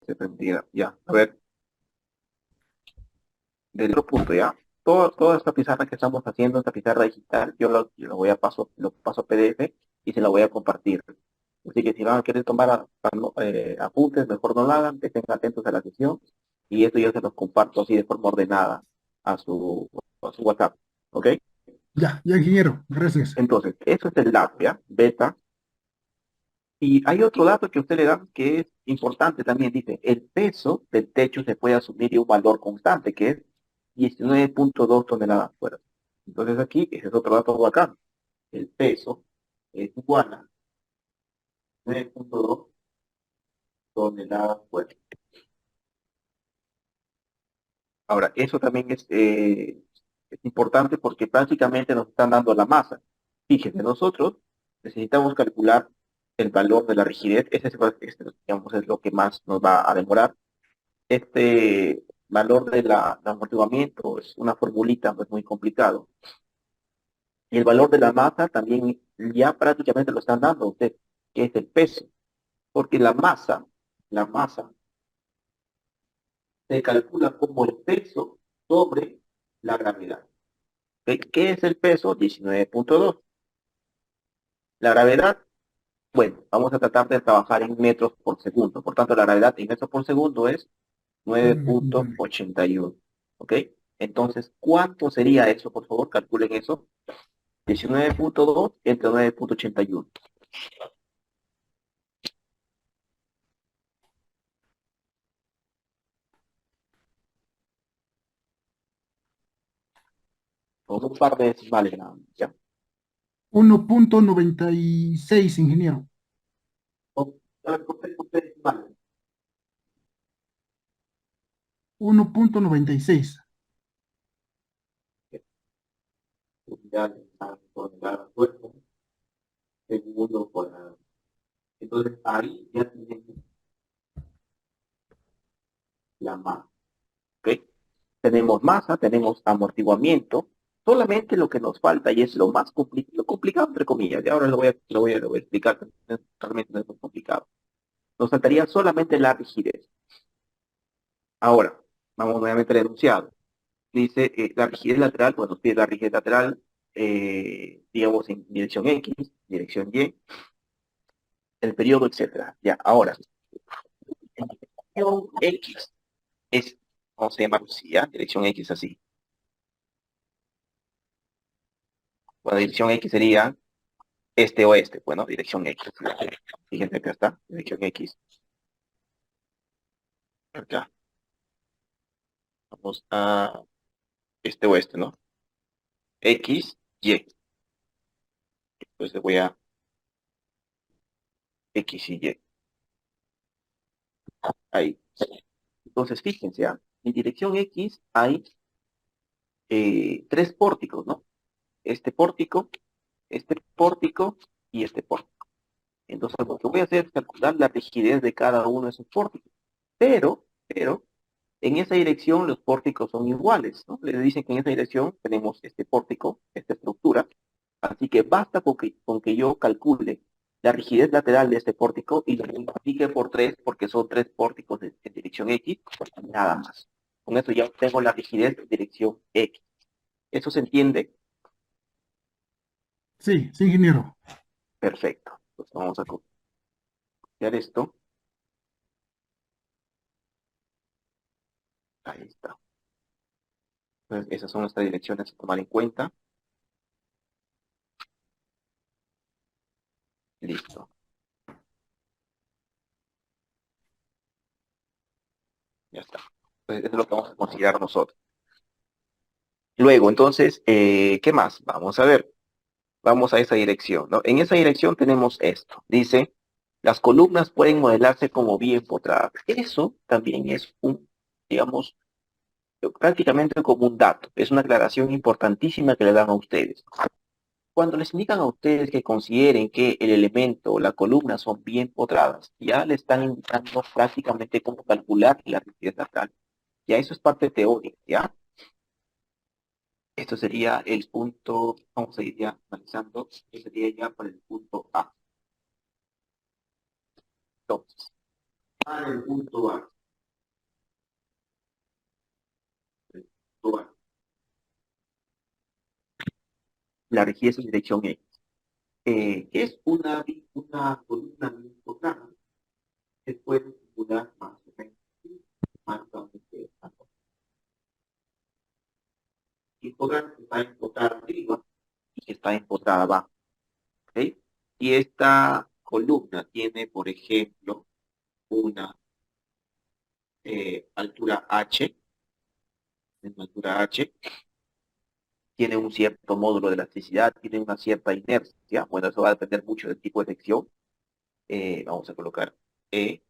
se permitirá. Ya, a ver, del otro punto, ya. Toda esta pizarra que estamos haciendo, esta pizarra digital, yo lo voy a lo paso a PDF y se la voy a compartir. Así que si van a querer tomar apuntes, mejor no lo hagan, que estén atentos a la sesión y esto yo se los comparto así de forma ordenada a su WhatsApp. ¿Ok? Ya, ya, ingeniero, gracias. Entonces, eso es el lab, ¿ya? Beta. Y hay otro dato que usted le da que es importante también. Dice, el peso del techo se puede asumir de un valor constante, que es 19,2 toneladas fuera. Entonces aquí, ese es otro dato bacán. El peso es igual a 9,2 toneladas fuera. Ahora, eso también es importante porque prácticamente nos están dando la masa. Fíjense, nosotros necesitamos calcular el valor de la rigidez. Digamos, es lo que más nos va a demorar. Este valor de amortiguamiento es una formulita, no es muy complicado. Y el valor de la masa también ya prácticamente lo están dando usted, que es el peso, porque la masa se calcula como el peso sobre la gravedad. ¿Qué es el peso? 19,2. La gravedad, bueno, vamos a tratar de trabajar en metros por segundo. Por tanto, la gravedad en metros por segundo es nueve punto Permítame. ochenta y uno. ¿Ok? Entonces, ¿cuánto sería eso? Por favor, calculen eso. 19,2 entre 9,81. Con un par de decimales nada más, ¿ya? 1,96, ingeniero. Con tres decimales. 1,96. Unidades por cada cuerpo, segundo por cada. Entonces, ahí ya tenemos la masa. ¿Ok? Tenemos masa, tenemos amortiguamiento. Solamente lo que nos falta, y es lo más complicado, lo complicado entre comillas, y ahora lo voy a explicar, realmente no es muy complicado. Nos faltaría solamente la rigidez. Ahora, vamos nuevamente al enunciado. Dice la rigidez lateral, pues nos pide la rigidez lateral, digamos, en dirección X, dirección Y, el periodo, etcétera. Ya, ahora, en dirección X es, vamos a llamarlo así, ¿ya? Dirección X así. Bueno, dirección X sería este-oeste, bueno, dirección X. Fíjense, acá está, dirección X. Acá, vamos a este-oeste, ¿no? X, Y. Entonces voy a X y Y. Ahí. Entonces, fíjense, ¿ah? En dirección X hay tres pórticos, ¿no? Este pórtico y este pórtico. Entonces, lo que voy a hacer es calcular la rigidez de cada uno de esos pórticos. Pero, en esa dirección los pórticos son iguales, ¿no? Les dicen que en esa dirección tenemos este pórtico, esta estructura. Así que basta con que yo calcule la rigidez lateral de este pórtico y lo multiplique por 3 porque son tres pórticos en dirección X, nada más. Con eso ya tengo la rigidez en dirección X. ¿Eso se entiende? Sí, sí, ingeniero. Perfecto. Pues vamos a copiar esto. Ahí está. Entonces, esas son nuestras direcciones a tomar en cuenta. Listo. Ya está. Entonces, eso es lo que vamos a considerar nosotros. Luego, entonces, ¿qué más? Vamos a ver. Vamos a esa dirección, ¿no? En esa dirección tenemos esto. Dice, las columnas pueden modelarse como bien empotradas. Eso también es digamos, prácticamente como un dato. Es una aclaración importantísima que le dan a ustedes. Cuando les indican a ustedes que consideren que el elemento o la columna son bien potradas, ya le están indicando prácticamente cómo calcular la rigidez lateral. Ya eso es parte teórica, ¿ya? Esto sería el punto, vamos a ir ya analizando, esto sería ya para el punto A. Entonces, para el punto A. Punto A. La rigidez en dirección X. Es una columna mismotrama que puede circular más o menos más o menos. Y podrán está empotrada arriba y está empotrada abajo. ¿Ok? Y esta columna tiene, por ejemplo, una altura H, una altura H, tiene un cierto módulo de elasticidad, tiene una cierta inercia. Bueno, eso va a depender mucho del tipo de sección. Vamos a colocar E,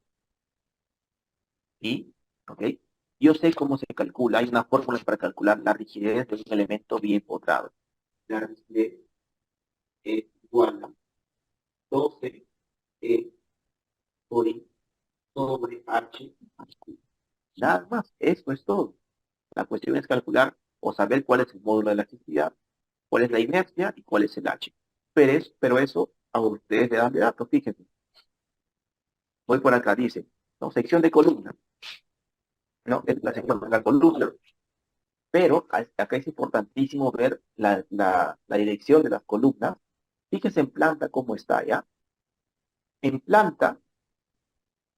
I, ¿ok? Yo sé cómo se calcula, hay una fórmula para calcular la rigidez de un elemento bien empotrado. La rigidez es igual a 12 E por I sobre H más Q. Nada más, eso es todo. La cuestión es calcular o saber cuál es el módulo de elasticidad, cuál es la inercia y cuál es el H. Pero eso a ustedes le dan de datos, fíjense. Voy por acá, dice, ¿no? Sección de columna, ¿no? Es la sección de la columna, pero acá es importantísimo ver la dirección de las columnas. Fíjense en planta cómo está, ¿ya? En planta,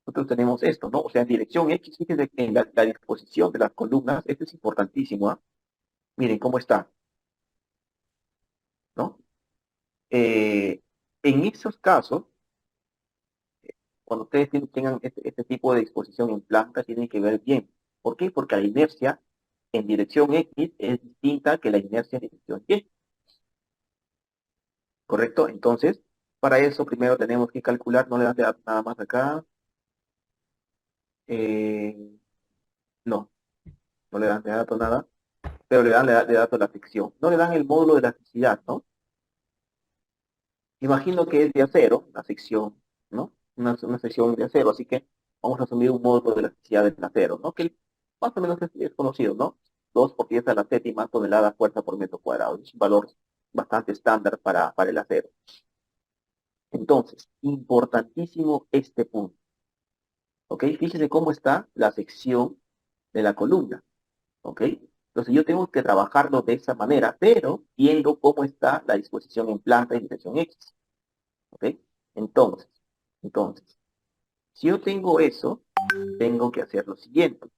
nosotros tenemos esto, ¿no? O sea, en dirección X, fíjense en la disposición de las columnas, esto es importantísimo, ¿ah? Miren cómo está, ¿no? En esos casos, cuando ustedes tengan este tipo de disposición en planta, tienen que ver bien. ¿Por qué? Porque la inercia en dirección X es distinta que la inercia en dirección Y, ¿correcto? Entonces, para eso primero tenemos que calcular, no le dan de datos nada más acá. eh, no, no le dan de datos nada, pero le dan de datos la fricción. No le dan el módulo de elasticidad, ¿no? Imagino que es de acero, la sección, ¿no? Una sección de acero, así que vamos a asumir un módulo de elasticidad del acero, ¿no? Que más o menos es conocido, ¿no? 2 por 10 a la séptima tonelada fuerza por metro cuadrado. Es un valor bastante estándar para el acero. Entonces, importantísimo este punto, ¿ok? Fíjense cómo está la sección de la columna, ¿ok? Entonces yo tengo que trabajarlo de esa manera, pero viendo cómo está la disposición en planta y dirección X, ¿ok? Entonces, entonces, si yo tengo eso, tengo que hacer lo siguiente.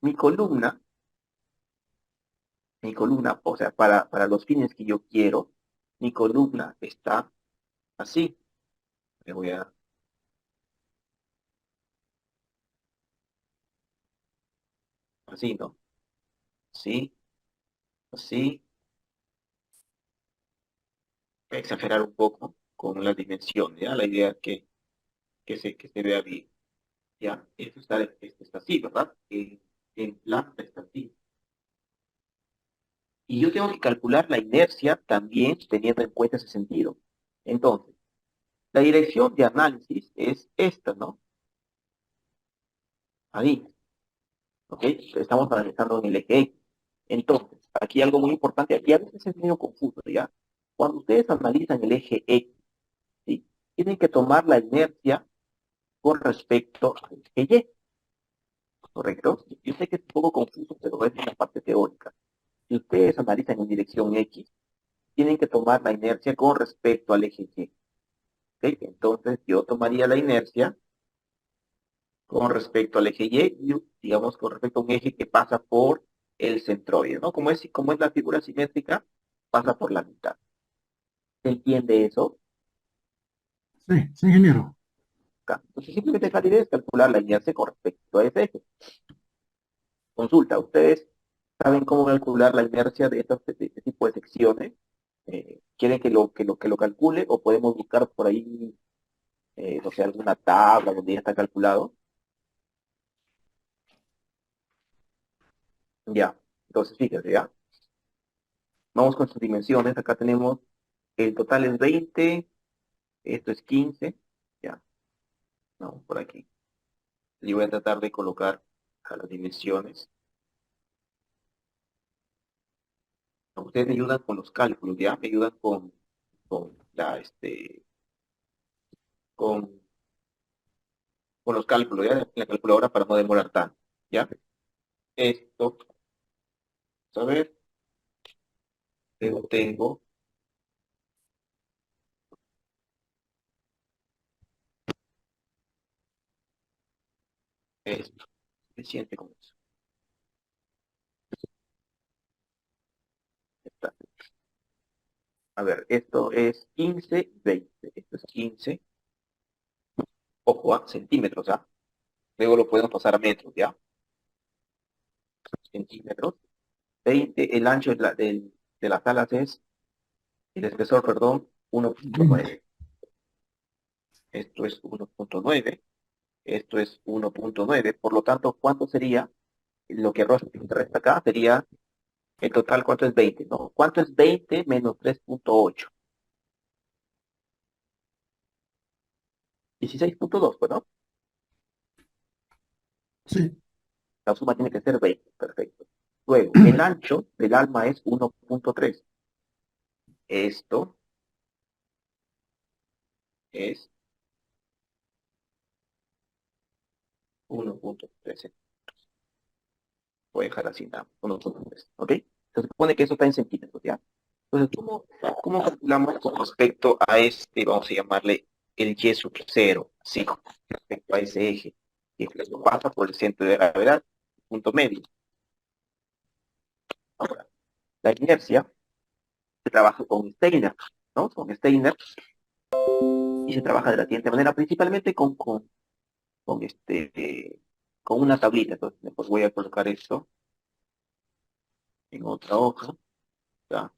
Mi columna, o sea, para los fines que yo quiero, mi columna está así. Me voy a, así, ¿no? Así, así. Voy a exagerar un poco con las dimensiones, ¿ya? La idea es que se vea bien, ¿ya? Esto está así, ¿verdad? En planta está así. Y yo tengo que calcular la inercia también teniendo en cuenta ese sentido. Entonces, la dirección de análisis es esta, ¿no? Ahí, ¿ok? Estamos analizando en el eje X. Entonces, aquí algo muy importante, aquí a veces es medio confuso, ¿ya? Cuando ustedes analizan el eje X, ¿sí? Tienen que tomar la inercia con respecto al eje Y, ¿correcto? Yo sé que es un poco confuso, pero es una parte teórica. Si ustedes analizan en dirección X, tienen que tomar la inercia con respecto al eje Y, ¿ok? Entonces, yo tomaría la inercia con respecto al eje Y, digamos, con respecto a un eje que pasa por el centroide, ¿no? Como es la figura simétrica, pasa por la mitad. ¿Se entiende eso? Sí, sí, ingeniero. Acá. Entonces, simplemente la idea es calcular la inercia con respecto a ese eje. Consulta, ¿ustedes saben cómo calcular la inercia de este tipo de secciones? ¿Quieren que lo calcule o podemos buscar por ahí, no sé, alguna tabla donde ya está calculado? Ya, entonces fíjense, ya. Vamos con sus dimensiones. Acá tenemos, el total es 20, esto es 15, ya, vamos por aquí. Y voy a tratar de colocar a las dimensiones. Ustedes me ayudan con los cálculos, ya, me ayudan con la, con con los cálculos, ¿ya? En la calculadora para no demorar tanto, ¿ya? Esto, a ver, luego tengo esto, suficiente con eso. Está. A ver, esto es 15, 20. Esto es 15, ojo, centímetros, ¿ah? Luego lo podemos pasar a metros, ¿ya? Centímetros. 20, el ancho de las alas es, el espesor, perdón, 20. 1.9. Esto es 1.9. Esto es 1.9. Por lo tanto, ¿cuánto sería? Lo que resta acá sería, el total, ¿cuánto es 20? ¿No? ¿Cuánto es 20 menos 3.8? 16.2, pues, ¿no? Sí. La suma tiene que ser 20. Perfecto. Luego, el ancho del alma es 1.3. Esto es 1.3. Voy a dejar así nada, 1.3. ¿Ok? Se supone que eso está en centímetros, ¿ya? Entonces, ¿cómo calculamos con respecto a este, vamos a llamarle el y sub 0, así, con respecto a ese eje, que pasa por el centro de gravedad, punto medio? Ahora, la inercia se trabaja con Steiner, ¿no? Con Steiner, y se trabaja de la siguiente manera, principalmente con con una tablita. Entonces, pues voy a colocar esto en otra hoja, ¿ya?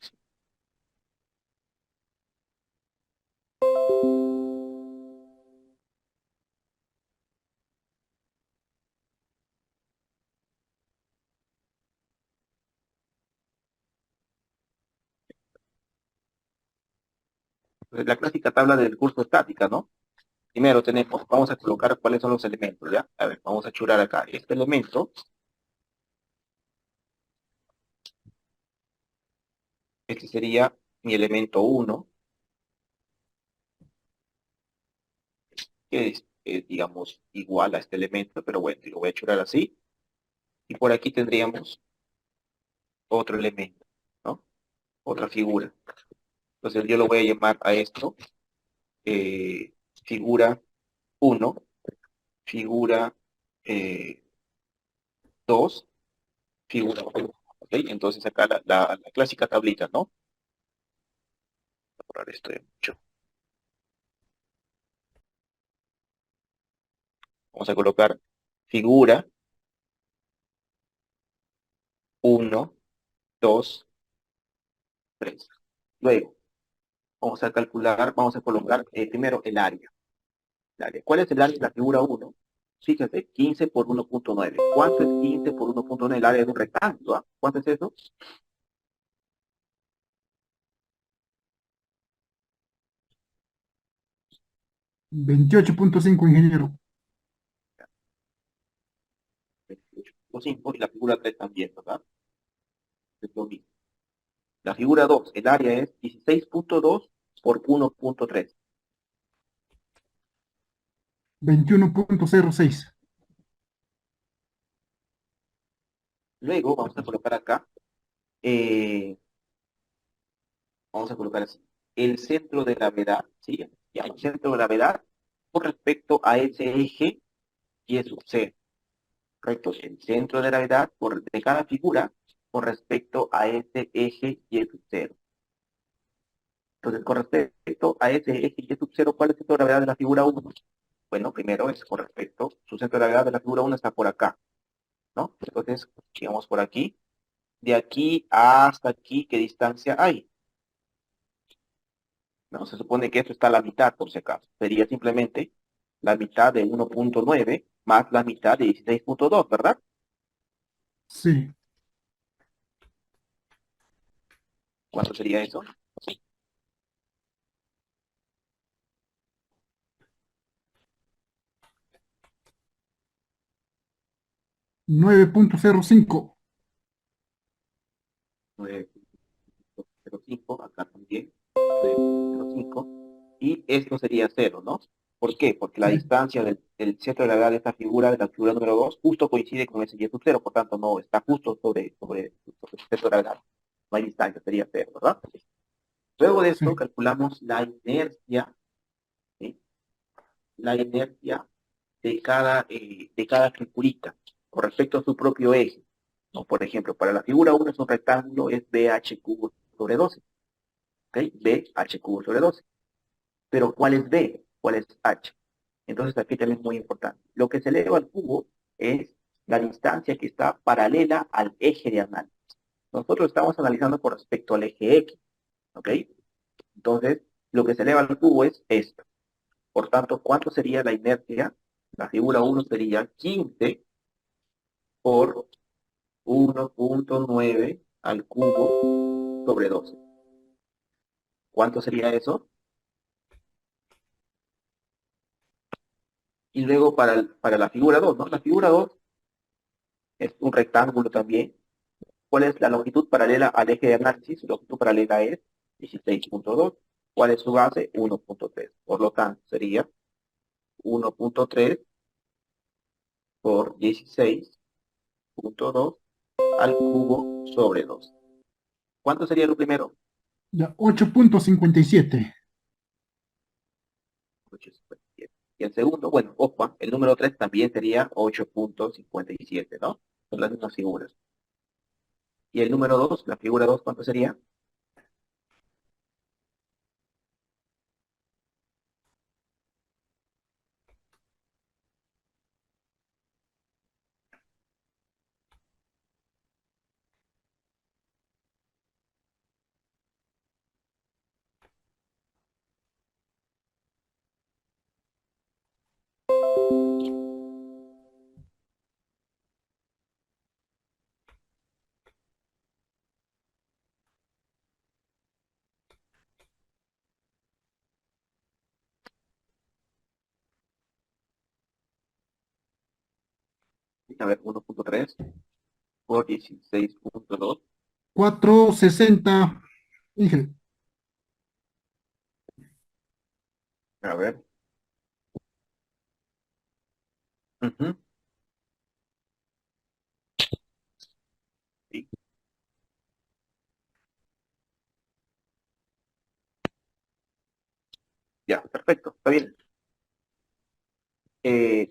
Entonces, la clásica tabla del curso estática, ¿no? Primero tenemos, vamos a colocar cuáles son los elementos, ¿ya? A ver, vamos a churar acá. Este elemento, este sería mi elemento uno, que es, digamos, igual a este elemento, pero bueno, lo voy a churar así. Y por aquí tendríamos otro elemento, ¿no? Otra figura. Entonces yo lo voy a llamar a esto eh, figura uno, figura 2, figura 1. ¿Ok? Entonces acá la clásica tablita, ¿no? Voy a borrar esto de mucho. Vamos a colocar figura uno, 2, 3. Luego, vamos a calcular, vamos a colocar primero el área. ¿Cuál es el área de la figura uno? Fíjate, 15 por 1.9. ¿Cuánto es 15 por 1.9? El área de un rectángulo, ¿ah? ¿Cuánto es eso? 28.5, ingeniero. 28.5, y la figura 3 también, ¿verdad? Es lo mismo. La figura 2, el área es 16.2 por 1.3. 21.06. Luego vamos a colocar acá, eh, vamos a colocar así, el centro de gravedad, ¿sí? Ya, el centro de gravedad con respecto a ese eje y sub c. Correcto, el centro de gravedad de cada figura con respecto a ese eje y sub 0. Entonces, con respecto a ese eje y sub 0, ¿cuál es el centro de gravedad de la figura uno? Bueno, primero es con respecto, su centro de gravedad de la figura uno está por acá, ¿no? Entonces, llegamos por aquí. De aquí hasta aquí, ¿qué distancia hay? No, se supone que esto está a la mitad, por si acaso. Sería simplemente la mitad de 1.9 más la mitad de 16.2, ¿verdad? Sí. ¿Cuánto sería eso? 9.05. 9.05, acá también. 9.05. Y esto sería cero, ¿no? ¿Por qué? Porque la Sí, distancia del centro de gravedad de esta figura, de la figura número 2, justo coincide con ese y sub 0, por tanto no está justo sobre el centro de gravedad. No hay distancia, sería cero, ¿verdad? Luego de esto sí, calculamos la inercia, ¿sí? La inercia de cada figurita con respecto a su propio eje. ¿No? Por ejemplo, para la figura 1 es un rectángulo, es BH cubo sobre 12. ¿Ok? BH cubo sobre 12. Pero ¿cuál es B? ¿Cuál es H? Entonces aquí también es muy importante. Lo que se eleva al cubo es la distancia que está paralela al eje de análisis. Nosotros estamos analizando con respecto al eje X. ¿Ok? Entonces, lo que se eleva al cubo es esto. Por tanto, ¿cuánto sería la inercia? La figura 1 sería 15 por 1.9 al cubo sobre 12. ¿Cuánto sería eso? Y luego para la figura 2, ¿no? La figura 2 es un rectángulo también. ¿Cuál es la longitud paralela al eje de análisis? Su longitud paralela es 16.2. ¿Cuál es su base? 1.3. Por lo tanto, sería 1.3 por 16.2 al cubo sobre 2. ¿Cuánto sería lo primero? ya, 8.57. 8.57. Y el segundo, bueno, opa, el número 3 también sería 8.57, ¿no? Son las mismas figuras. Y el número 2, la figura 2, ¿cuánto sería? A ver, 1.3 por 16.2. 460. Dije, A ver. Ujú, sí, ya, perfecto, está bien.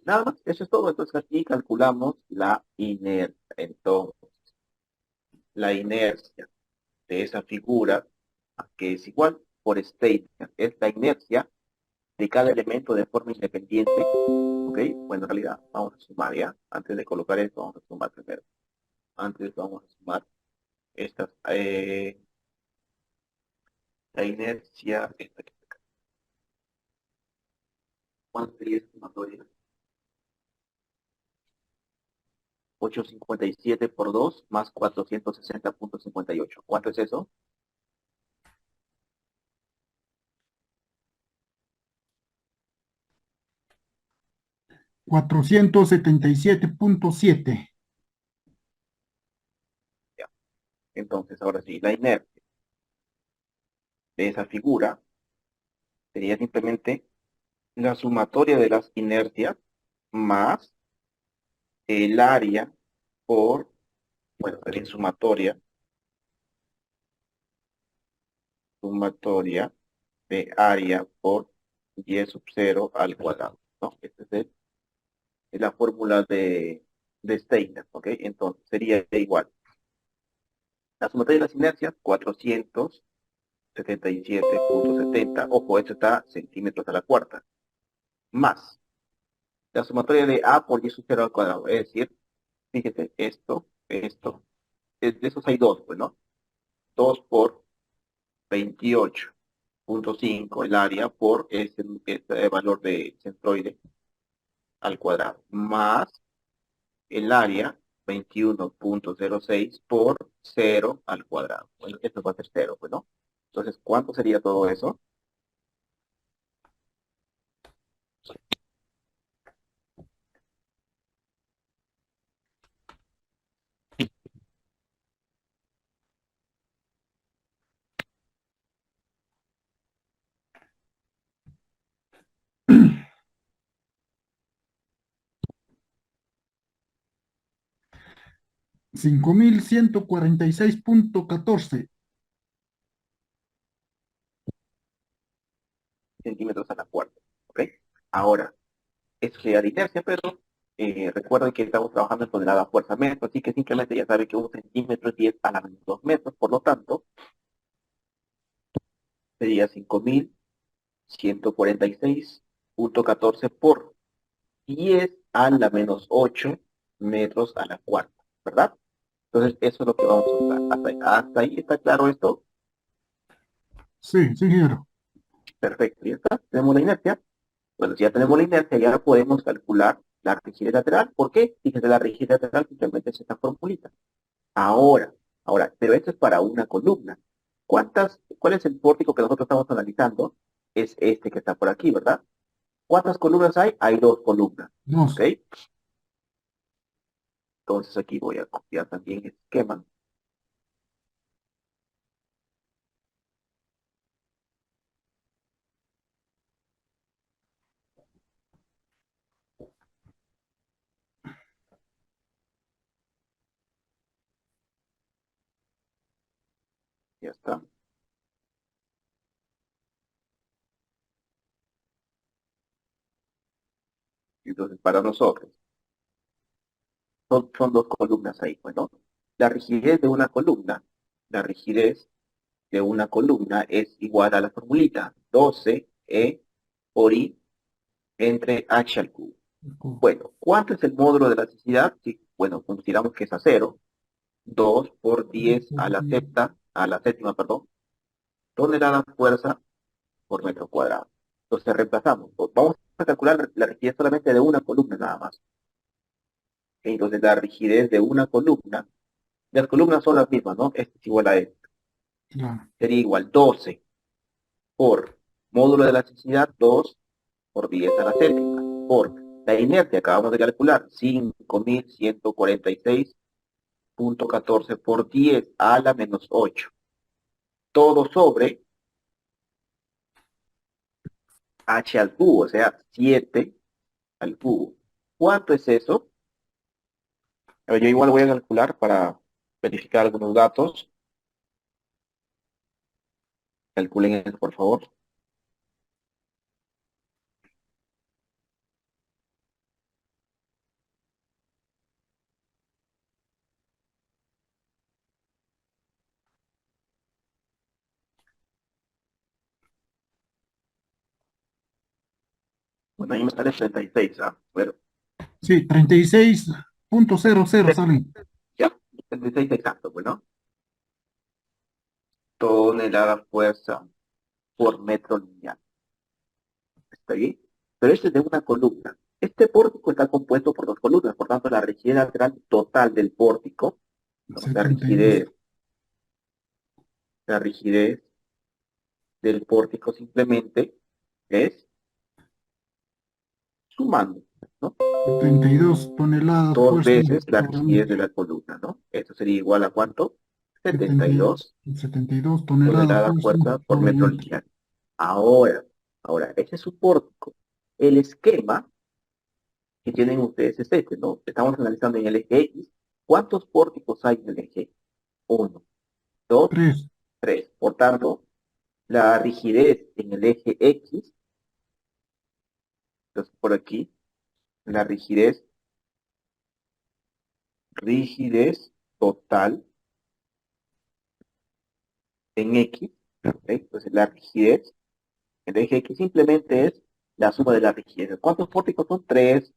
Nada más, eso es todo. Entonces aquí calculamos la inercia. Entonces, la inercia de esa figura, que es igual por Steiner, es la inercia de cada elemento de forma independiente. ¿Ok? Bueno, en realidad vamos a sumar ya. Antes de colocar esto, vamos a sumar primero. Antes vamos a sumar estas, la inercia, esta, ¿cuánto sería esta sumatoria? 857 por 2 más 460.58. ¿Cuánto es eso? 477.7. Ya. Entonces, ahora sí, la inercia de esa figura sería simplemente la sumatoria de las inercias más el área por, bueno, sería sumatoria de área por y sub 0 al cuadrado, ¿no? Esta es la fórmula de Steiner, ¿ok? Entonces, sería igual. La sumatoria de las inercias, 477.70. Ojo, esto está centímetros a la cuarta. Más la sumatoria de A por y sub 0 al cuadrado. Es decir, fíjate, esto. De esos hay dos, pues, ¿no? 2 por 28.5 el área por este valor de centroide al cuadrado. Más el área 21.06 por 0 al cuadrado. Bueno, esto va a ser 0, pues, ¿no? Entonces, ¿cuánto sería todo eso? 5146.14. centímetros a la cuarta. ¿Ok? Ahora, eso sería la inercia, pero recuerden que estamos trabajando en tonelada fuerza metro, así que simplemente ya saben que un centímetro es 10 a la menos 2 metros, por lo tanto, sería 5146.14 por 10 a la menos 8 metros a la cuarta, ¿verdad? Entonces, eso es lo que vamos a usar. Hasta ahí está claro esto. Sí, sí, ingeniero. Perfecto, ya está. Tenemos la inercia. Bueno, si ya tenemos la inercia, ya podemos calcular la rigidez lateral. ¿Por qué? Fíjense, la rigidez lateral simplemente es esta formulita. Ahora, pero esto es para una columna. ¿Cuál es el pórtico que nosotros estamos analizando? Es este que está por aquí, ¿verdad? ¿Cuántas columnas hay? Hay dos columnas, ¿ok? Dos. Entonces aquí voy a copiar también el esquema. Ya está. Entonces, para nosotros, son dos columnas ahí. Bueno, la rigidez de una columna, la rigidez de una columna es igual a la formulita 12E por I entre H al cubo. Bueno, ¿cuánto es el módulo de elasticidad? Sí, bueno, consideramos que es a cero. 2 por 10 a la séptima, perdón, tonelada fuerza por metro cuadrado. Entonces reemplazamos. Vamos a calcular la rigidez solamente de una columna nada más. Entonces la rigidez de una columna, las columnas son las mismas, ¿no? Esto es igual a esto. Claro. Sería igual 12 por módulo de elasticidad 2 por 10 a la séptima. Por la inercia que acabamos de calcular, 5146.14 por 10 a la menos 8. Todo sobre h al cubo, o sea, 7 al cubo. ¿Cuánto es eso? A ver, yo igual voy a calcular para verificar algunos datos. Calculen eso, por favor. Bueno, ahí me sale 36, ¿ah? Bueno, Sí, 36.00 salen. ya, 36 exacto, bueno. Tonelada fuerza por metro lineal. ¿Está bien? Pero este es de una columna. Este pórtico está compuesto por dos columnas, por tanto, la rigidez lateral total del pórtico, ¿no? 72. La rigidez del pórtico simplemente es sumando, ¿no? 72 toneladas Dos fuerza veces la sobre rigidez de metro. la columna, ¿no? Esto sería igual a ¿cuánto? 70 72 72 toneladas toneladas fuerza fuerza por sobre metro metro. lineal. Ahora, ese es su pórtico. El esquema que tienen ustedes es este, ¿no? Estamos analizando en el eje X. ¿Cuántos pórticos hay en el eje X? Uno, dos, 3. tres. Por tanto, la rigidez en el eje X, entonces por aquí, la rigidez total en X, ¿ok? Entonces la rigidez, el eje X simplemente es la suma de la rigidez. ¿Cuántos pórticos son? Tres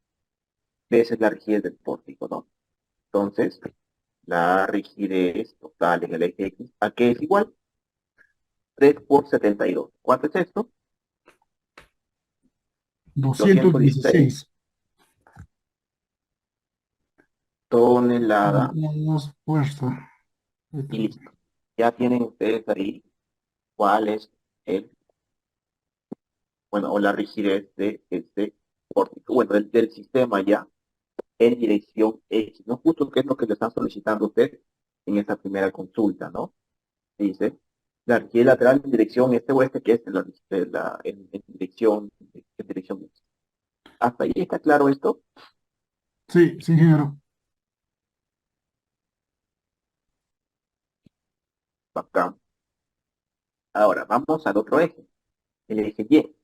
veces la rigidez del pórtico, ¿no? Entonces, la rigidez total en el eje X, ¿a qué es igual? 3 por 72. ¿Cuánto es esto? 216 216 toneladas toneladas fuerza. y listo. Ya tienen ustedes ahí cuál es el, bueno, o la rigidez de este pórtico, bueno, del sistema ya en dirección X, ¿no? Justo que es lo que le están solicitando a usted en esa primera consulta, ¿no? Dice, la rigidez lateral en dirección este o este, que es en dirección X. ¿Hasta ahí está claro esto? Sí, sí, ingeniero. Bacán. Ahora, vamos al otro eje, el eje Y.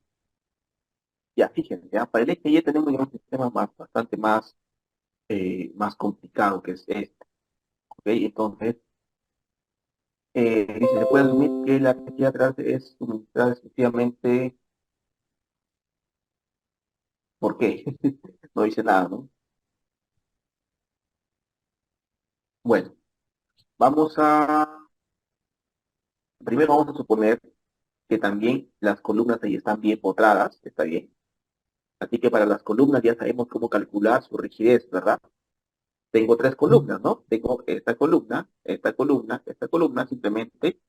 Ya, fíjense, ya, para el eje Y tenemos ya un sistema bastante más complicado que es este. ¿Ok? Entonces, dice, se puede asumir que la energía atrás es suministrada exclusivamente. ¿Por qué? No dice nada, ¿no? Bueno, vamos a, primero vamos a suponer que también las columnas ahí están bien potradas, está bien. Así que para las columnas ya sabemos cómo calcular su rigidez, ¿verdad? Tengo tres columnas, ¿no? Tengo esta columna, esta columna, esta columna, simplemente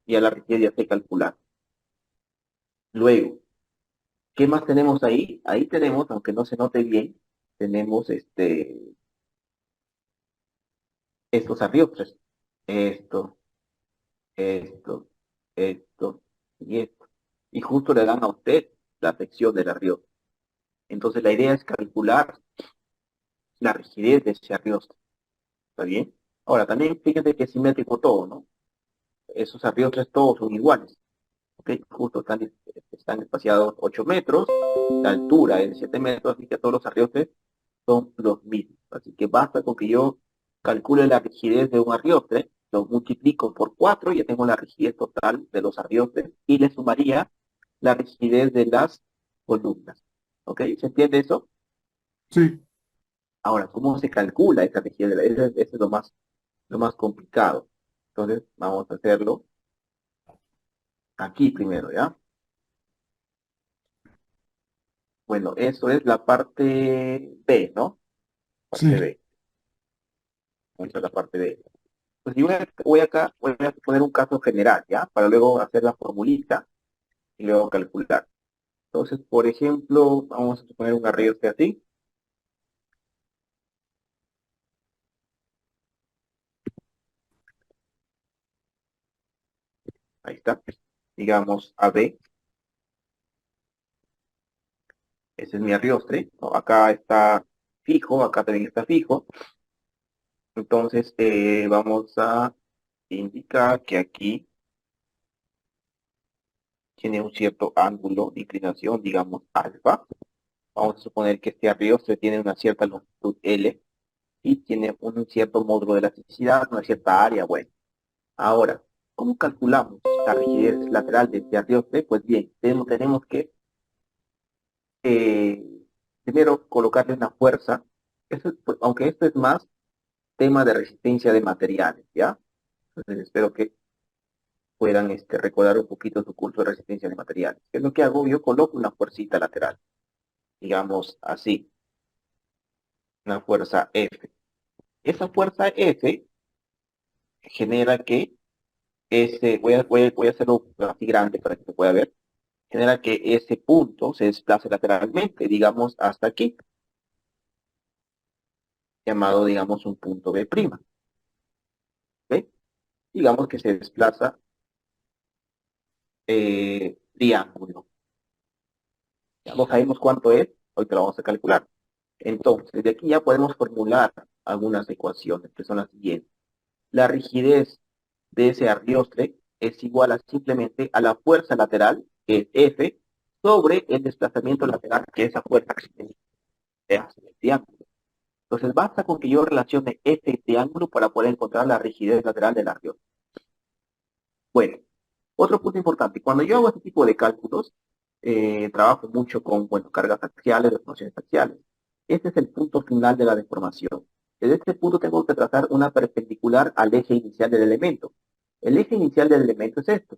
ya la rigidez ya sé calcular. Luego, ¿qué más tenemos ahí? Ahí tenemos, aunque no se note bien, tenemos estos arriostres. Esto, esto, esto y esto. Y justo le dan a usted la sección del arriostre. Entonces la idea es calcular la rigidez de ese arriostre. ¿Está bien? Ahora, también fíjense que es simétrico todo, ¿no? Esos arriostres todos son iguales. ¿Ok? Justo están espaciados 8 metros, la altura es de 7 metros, así que todos los arriostres son los mismos. Así que basta con que yo calcule la rigidez de un arriostre, lo multiplico por 4 y ya tengo la rigidez total de los arriostres y le sumaría la rigidez de las columnas. ¿Ok? ¿Se entiende eso? Sí, Ahora, ¿cómo se calcula esa rigidez? Ese es lo más complicado. Entonces, vamos a hacerlo aquí primero, ¿ya? Bueno, eso es la parte B, ¿no? Parte sí, B. Vamos a la parte B. Pues yo voy a poner un caso general, ¿ya? Para luego hacer la formulita y luego calcular. Entonces, por ejemplo, vamos a suponer un arreglo que así. Ahí está. Digamos AB. Ese es mi arriostre, ¿no? Acá está fijo, acá también está fijo. Entonces, vamos a indicar que aquí tiene un cierto ángulo de inclinación, digamos alfa. Vamos a suponer que este arriostre tiene una cierta longitud L y tiene un cierto módulo de elasticidad, una cierta área. Bueno, ahora, ¿cómo calculamos la rigidez lateral de este arriostre? Pues bien, tenemos que eh, primero colocarle una fuerza. Pues, aunque esto es más tema de resistencia de materiales, ¿ya? Entonces espero que puedan recordar un poquito su curso de resistencia de materiales. ¿Qué es lo que hago? Yo coloco una fuercita lateral, digamos así, una fuerza F. Esa fuerza F genera que voy a hacerlo así grande para que se pueda ver, genera que ese punto se desplace lateralmente, digamos hasta aquí, llamado, digamos, un punto B'. ¿Ve? Digamos que se desplaza triángulo. Ya no sabemos cuánto es, hoy te lo vamos a calcular. Entonces, de aquí ya podemos formular algunas ecuaciones, que son las siguientes. La rigidez de ese arriostre es igual a simplemente a la fuerza lateral, que es F, sobre el desplazamiento lateral, que es esa fuerza que hace el triángulo. Entonces, basta con que yo relacione este triángulo para poder encontrar la rigidez lateral del arriostre. Bueno, otro punto importante, cuando yo hago este tipo de cálculos, trabajo mucho con, bueno, cargas axiales, deformaciones axiales. Este es el punto final de la deformación. Desde este punto tengo que trazar una perpendicular al eje inicial del elemento. El eje inicial del elemento es esto.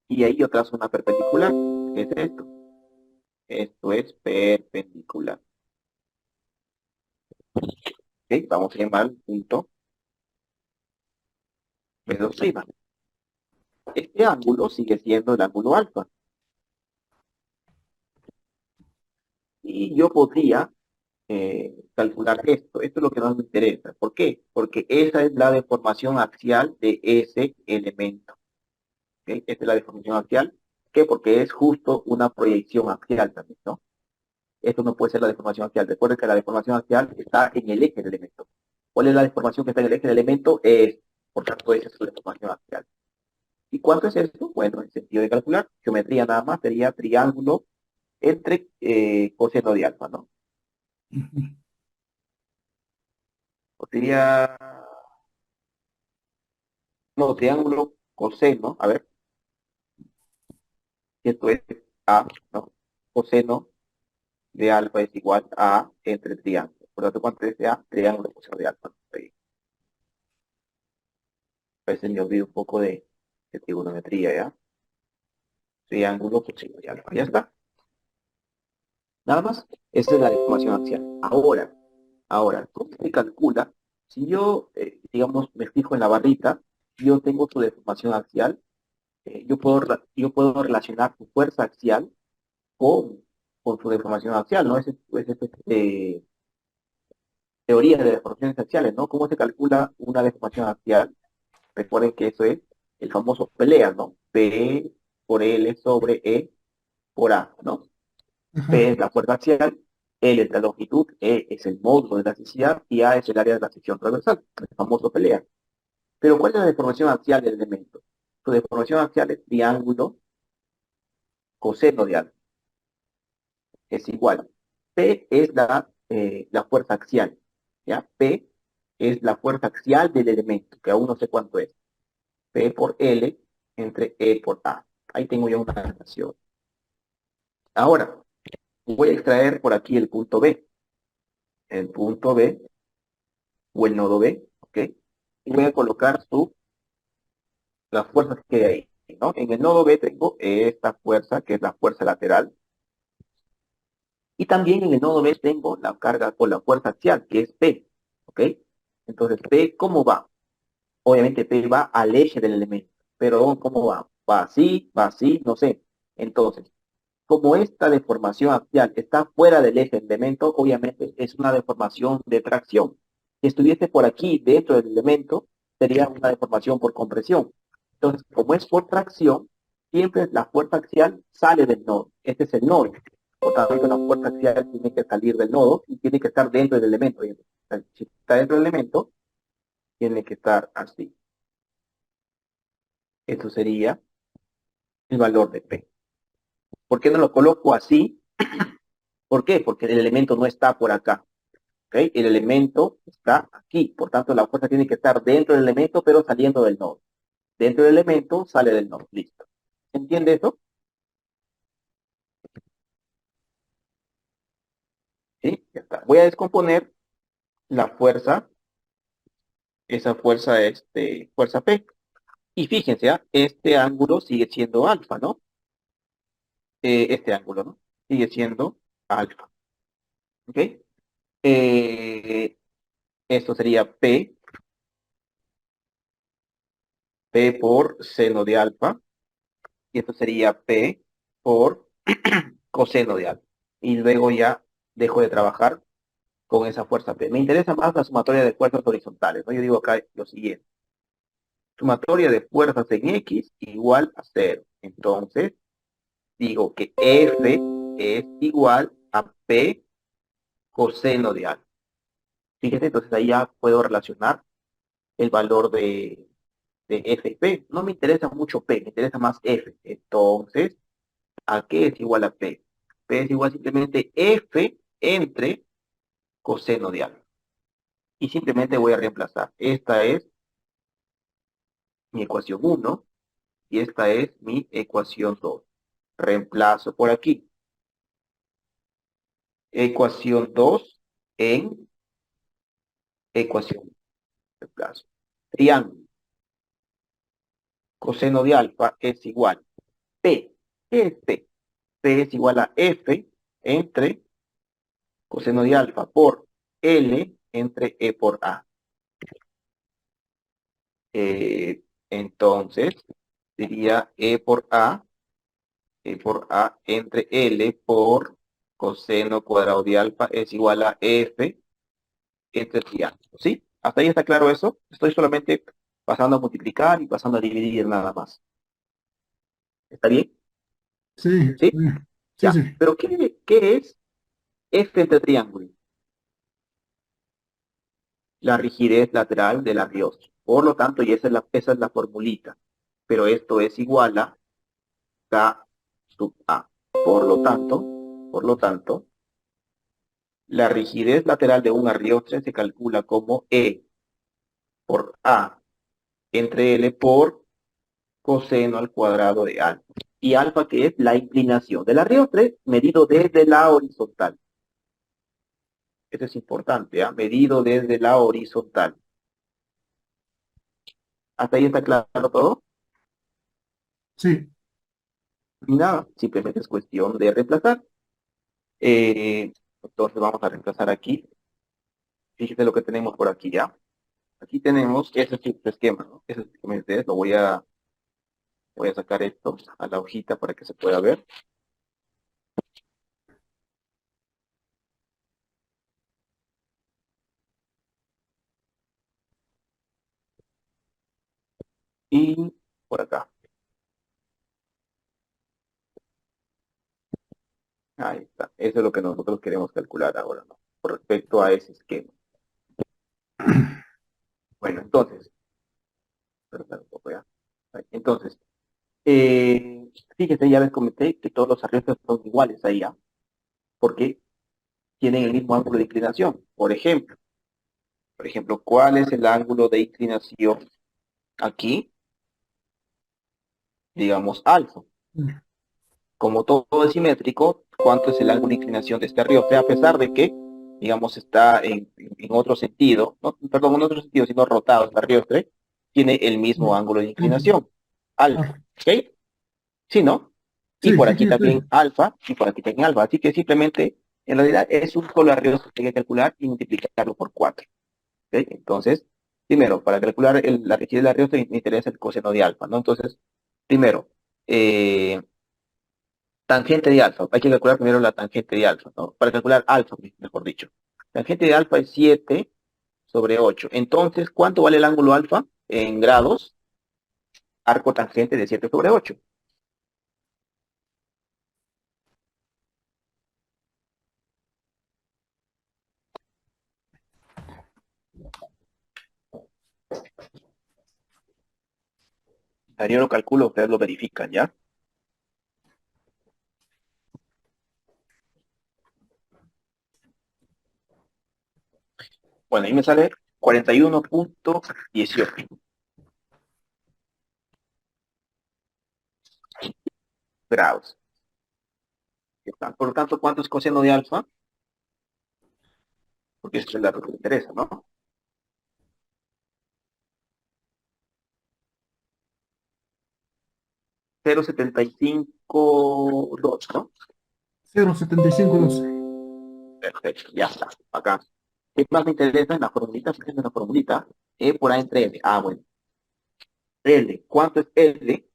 Y ahí yo trazo una perpendicular, que es esto. Esto es perpendicular. ¿Ok? Vamos a llamar el punto B2'. Este ángulo sigue siendo el ángulo alfa. Y yo podría calcular esto. Esto es lo que más me interesa. ¿Por qué? Porque esa es la deformación axial de ese elemento. ¿Ok? Esta es la deformación axial. ¿Por qué? Porque es justo una proyección axial también, ¿no? Esto no puede ser la deformación axial. Recuerden que la deformación axial está en el eje del elemento. ¿Cuál es la deformación que está en el eje del elemento? Es Por tanto, esa es su deformación axial. ¿Y cuánto es esto? Bueno, en sentido de calcular, geometría nada más sería triángulo entre coseno de alfa, ¿no? Ujú. O sería, no, triángulo coseno, a ver, esto es A, ¿no? Coseno de alfa es igual a entre triángulo. Por lo tanto, ¿cuánto es de A? Triángulo coseno de alfa. Ahí. A veces me olvido un poco de trigonometría, ¿ya? Triángulo coseno de alfa. Ya está. Nada más. Esa es la deformación axial. Ahora, ¿cómo se calcula? Si yo, digamos, me fijo en la barrita, yo tengo su deformación axial, yo puedo relacionar su fuerza axial con, con su deformación axial, ¿no? Es teoría de deformaciones axiales, ¿no? ¿Cómo se calcula una deformación axial? Recuerden que eso es el famoso pelea, ¿no? P por L sobre E por A, ¿no? P Ajá. es la fuerza axial, L es la longitud, E es el módulo de elasticidad y A es el área de la sección transversal, el famoso pelea. Pero ¿cuál es la deformación axial del elemento? Su deformación axial es triángulo coseno de alfa. Es igual. P es la fuerza axial, ¿ya? P es la fuerza axial del elemento, que aún no sé cuánto es. P por L entre E por A. Ahí tengo ya una relación. Ahora, voy a extraer por aquí el punto B. El punto B o el nodo B, ¿ok? Y voy a colocar las fuerzas que hay ahí, ¿no? En el nodo B tengo esta fuerza, que es la fuerza lateral. Y también en el nodo B tengo la carga con la fuerza axial, que es P, ¿ok? Entonces, P, ¿cómo va? Obviamente P va al eje del elemento, pero ¿cómo va? Va así, no sé. Entonces, como esta deformación axial está fuera del eje del elemento, obviamente es una deformación de tracción. Si estuviese por aquí dentro del elemento, sería una deformación por compresión. Entonces, como es por tracción, siempre la fuerza axial sale del nodo. Este es el nodo. Por tanto, la fuerza axial tiene que salir del nodo y tiene que estar dentro del elemento. Si está dentro del elemento, tiene que estar así. Eso sería el valor de P. ¿Por qué no lo coloco así? ¿Por qué? Porque el elemento no está por acá. ¿Ok? El elemento está aquí. Por tanto, la fuerza tiene que estar dentro del elemento, pero saliendo del nodo. Dentro del elemento, sale del nodo. Listo. ¿Entiende eso? ¿Sí? Ya está. Voy a descomponer la fuerza, esa fuerza, fuerza P. Y fíjense, ¿ah? Este ángulo sigue siendo alfa, ¿no? Este ángulo, ¿no? Sigue siendo alfa. ¿Ok? Esto sería P por seno de alfa. Y esto sería P por coseno de alfa. Y luego ya dejo de trabajar con esa fuerza P. Me interesa más la sumatoria de fuerzas horizontales, ¿no? Yo digo acá lo siguiente. Sumatoria de fuerzas en X igual a cero. Entonces, digo que F es igual a P coseno de alfa. Fíjense, entonces ahí ya puedo relacionar el valor de F y P. No me interesa mucho P, me interesa más F. Entonces, ¿a qué es igual a P? P es igual simplemente F entre coseno de alfa. Y simplemente voy a reemplazar. Esta es mi ecuación uno y esta es mi ecuación 2. Reemplazo por aquí. Ecuación 2 en ecuación 1. Reemplazo. Triángulo. Coseno de alfa es igual. P. ¿Qué es P? P es igual a F entre coseno de alfa por L entre E por A. Entonces, sería E por A entre L por coseno cuadrado de alfa es igual a F entre triángulo, ¿sí? ¿Hasta ahí está claro eso? Estoy solamente pasando a multiplicar y pasando a dividir nada más. ¿Está bien? Sí, ¿Sí? sí, Ya. sí. Pero ¿qué es F entre triángulo? La rigidez lateral de la biosfera. Por lo tanto, y esa es la formulita. Pero esto es igual a K sub A. Por lo tanto, la rigidez lateral de un arriostre se calcula como E por A entre L por coseno al cuadrado de alfa. Y alfa, que es la inclinación del arriostre medido desde la horizontal. Esto es importante, ¿ah? Medido desde la horizontal. ¿Hasta ahí está claro todo? Sí. Y nada, simplemente es cuestión de reemplazar. Entonces vamos a reemplazar aquí. Fíjese lo que tenemos por aquí ya. Aquí tenemos, ese es el esquema, ¿no? Ese es el esquema de ustedes. Voy a sacar esto a la hojita para que se pueda ver. Y por acá. Ahí está. Eso es lo que nosotros queremos calcular ahora, ¿no? Con respecto a ese esquema. Bueno, entonces, perdón, un poco ya. Entonces, fíjese, ya les comenté que todos los arriesgos son iguales ahí, ¿ah? Porque tienen el mismo ángulo de inclinación. Por ejemplo, ¿cuál es el ángulo de inclinación aquí? Digamos alfa. Como todo es simétrico, ¿cuánto es el ángulo de inclinación de este arriostre? A pesar de que, digamos, está en otro sentido, no, perdón, en otro sentido, sino rotado este arriostre, tiene el mismo ángulo de inclinación, alfa, Ah, ¿ok? Sí, ¿no? Y sí, por sí, aquí sí, también sí. alfa, y por aquí también alfa. Así que simplemente, en realidad, es un solo arriostre que hay que calcular y multiplicarlo por 4. ¿Ok? Entonces, primero, para calcular la rigidez del arriostre me interesa el coseno de alfa, ¿no? Entonces, primero, eh, tangente de alfa. Hay que calcular primero la tangente de alfa, ¿no? Para calcular alfa, mejor dicho. Tangente de alfa es 7 sobre 8. Entonces, ¿cuánto vale el ángulo alfa en grados? Arco tangente de 7 sobre 8. Yo lo calculo, ustedes lo verifican, ¿ya? Bueno, ahí me sale 41,18 grados. Por lo tanto, ¿cuánto es coseno de alfa? Porque eso es el dato que me interesa, ¿no? 0,752, ¿no? 0,7512. Perfecto, ya está. Acá. ¿Qué más me interesa en la formulita? Fíjense en la formulita. E por A entre L. Ah, bueno. L. ¿Cuánto es L?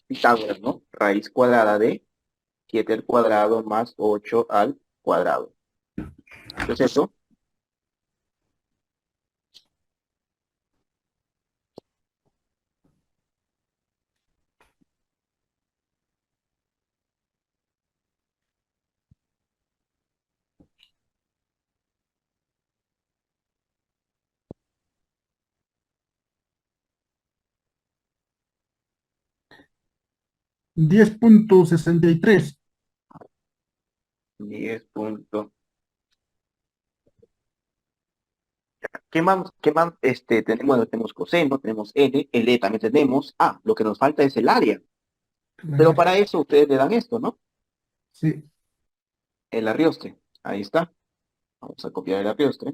Pitágoras, ¿no? Raíz cuadrada de 7 al cuadrado más 8 al cuadrado. ¿Qué es eso? Diez punto sesenta y tres. 10 puntos. ¿Qué más tenemos? Bueno, tenemos coseno, tenemos L, L también tenemos. Ah, lo que nos falta es el área. Pero para eso ustedes le dan esto, ¿no? Sí. El arriostre. Ahí está. Vamos a copiar el arriostre.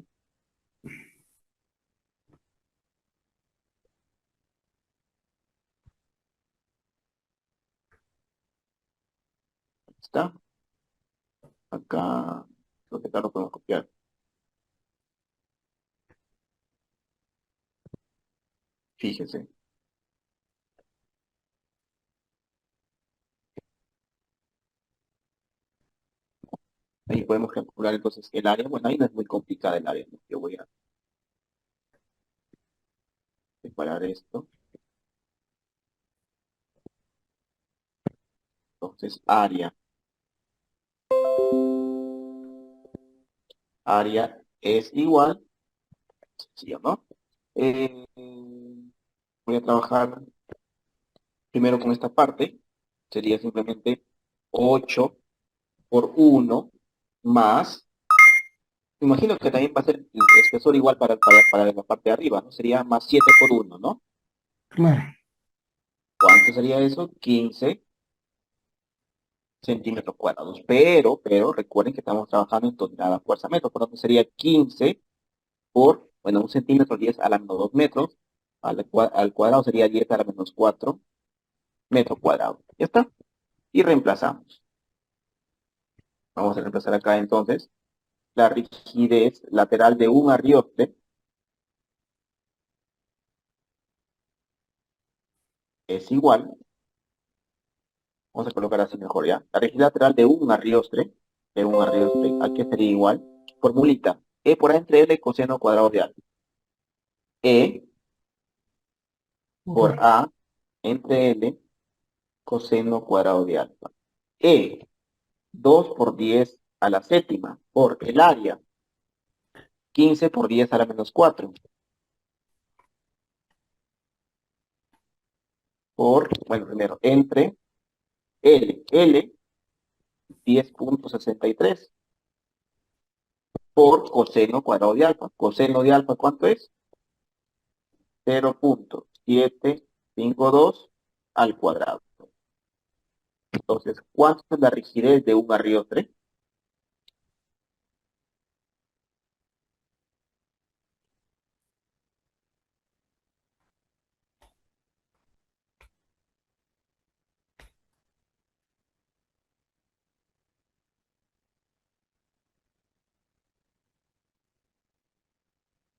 Ahí está. Acá, creo que acá lo podemos copiar. Fíjense. Ahí podemos calcular entonces el área. Bueno, ahí no es muy complicada el área, ¿no? Yo voy a separar esto. Entonces, área. Área es igual, ¿sí o no? eh, voy a trabajar primero con esta parte. Sería simplemente 8 por 1 más, me imagino que también va a ser el espesor igual para la parte de arriba, ¿no? Sería más 7 por 1, ¿no? claro. ¿Cuánto sería eso? 15 centímetros cuadrados. Pero recuerden que estamos trabajando en tonelada fuerza metro, por lo tanto sería 15 por, bueno, un centímetro 10 a la menos 2 metros, al cuadrado sería 10 a la menos 4 metros cuadrados. ¿Ya está? Y reemplazamos. Vamos a reemplazar acá entonces la rigidez lateral de un arrioste es igual, vamos a colocar así mejor ya, la rigidez lateral de un arriostre, aquí sería igual, formulita, E por A entre L coseno cuadrado de alfa. E por Correcto. A entre L coseno cuadrado de alfa. E, 2 por 10 a la séptima, por el área, 15 por 10 a la menos 4, por, bueno, primero, entre L, 10,63, por coseno cuadrado de alfa. Coseno de alfa, ¿cuánto es? 0,752 al cuadrado. Entonces, ¿cuánto es la rigidez de un arriostre?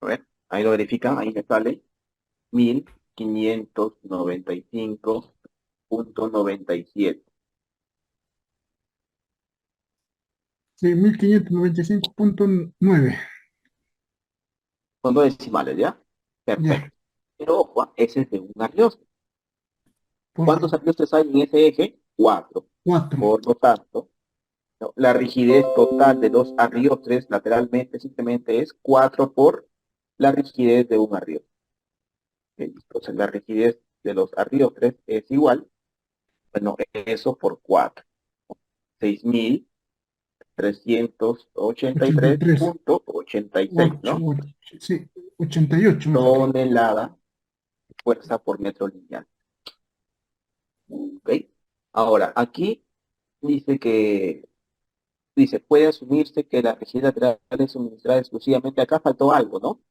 A ver, ahí lo verifican, ahí me sale 1595,97. Sí, 1595,9. Son dos decimales, ¿ya? Ya. Perfecto. Pero ojo, ese es de un arriostre. ¿Cuántos Por arriostres hay en ese eje? 4. 4. Por lo tanto, ¿no? La rigidez total de los arriostres lateralmente simplemente es 4 por la rigidez de un arriostre. Entonces la rigidez de los arriostres es igual, bueno, eso por 4. 83. 6.383.86, 8, ¿no? sí, 88 me sale. Tonelada fuerza por metro lineal. ¿Ok? Ahora, aquí dice, puede asumirse que la rigidez lateral es suministrada exclusivamente. Acá faltó algo, ¿no?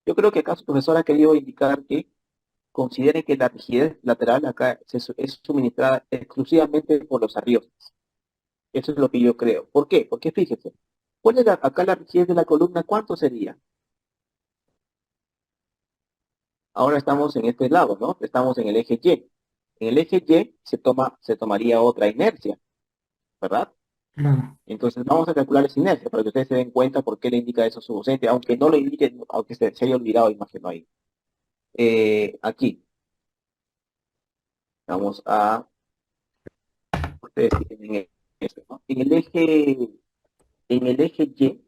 Yo creo que acá su profesor ha querido indicar que considere que la rigidez lateral acá es suministrada exclusivamente por los arriostres. Eso es lo que yo creo. ¿Por qué? Porque fíjese, ¿cuál es acá la rigidez de la columna? ¿Cuánto sería? Ahora estamos en este lado, ¿no? Estamos en el eje Y. En el eje Y se tomaría otra inercia, ¿verdad? Claro. Entonces vamos a calcular esa inercia para que ustedes se den cuenta por qué le indica eso su docente, aunque no lo indique, aunque se haya olvidado, imagino ahí. Aquí, vamos a, ustedes tienen esto, ¿no? En el eje Y,